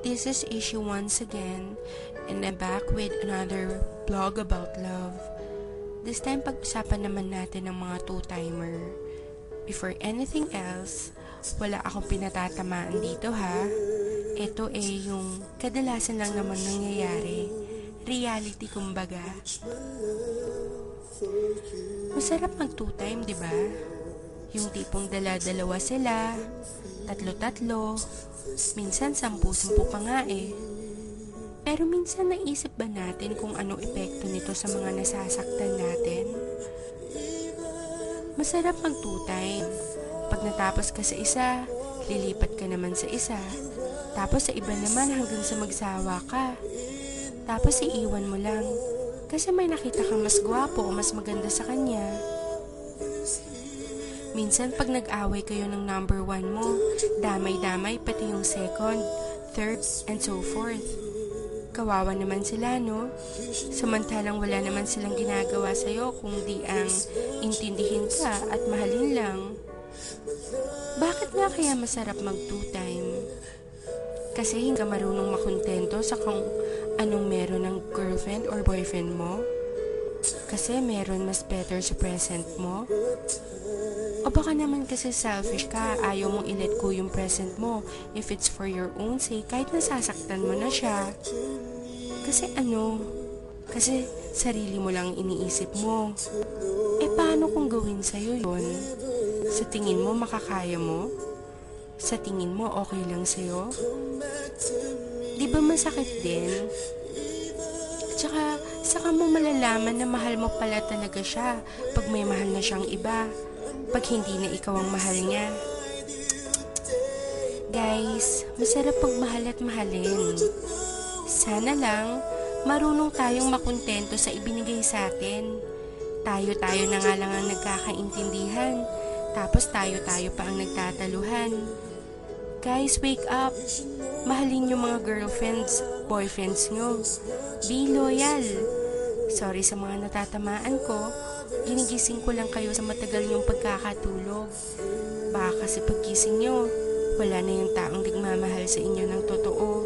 This is Ishi once again, and I'm back with another vlog about love. This time, pag-usapan naman natin ng mga two-timer. Before anything else, wala akong pinatatamaan dito ha. Ito yung kadalasan lang naman nangyayari. Reality kumbaga. Masarap mag two-time, di ba? Yung tipong dala-dalawa sila, tatlo-tatlo, minsan 10-10 pa nga eh. Pero minsan naisip ba natin kung anong epekto nito sa mga nasasaktan natin? Masarap mag two-time. Pag natapos ka sa isa, lilipat ka naman sa isa. Tapos sa iba naman hanggang sa magsawa ka. Tapos iiwan mo lang. Kasi may nakita kang mas gwapo o mas maganda sa kanya. Minsan pag nag-away kayo ng number 1 mo, damay-damay pati yung second, third, and so forth. Kawawa naman sila, no? Samantalang wala naman silang ginagawa sa'yo kung di ang intindihin ka at mahalin lang. Bakit nga kaya masarap mag two-time? Kasi hindi ka marunong makontento sa kung anong meron ng girlfriend or boyfriend mo? Kasi meron mas better sa present mo? O baka naman kasi selfish ka, ayaw mong i-let go yung present mo if it's for your own sake kahit nasasaktan mo na siya. Kasi Kasi sarili mo lang iniisip mo. Paano kung gawin sa'yo yun? Sa tingin mo makakaya mo? Sa tingin mo okay lang sa'yo? Di ba masakit din? Tsaka, saka mo malalaman na mahal mo pala talaga siya pag may mahal na siyang iba. Pag hindi na ikaw ang mahal niya. Guys, masarap pagmahal at mahalin. Sana lang, marunong tayong makontento sa ibinigay sa atin. Tayo-tayo na nga lang ang nagkakaintindihan. Tapos tayo-tayo pa ang nagtataluhan. Guys, wake up. Mahalin yung mga girlfriends, boyfriends nyo. Be loyal. Sorry sa mga natatamaan ko. Ginigising ko lang kayo sa matagal niyong pagkakatulog. Baka kasi paggising niyo, wala na yung taong nagmamahal sa inyo ng totoo.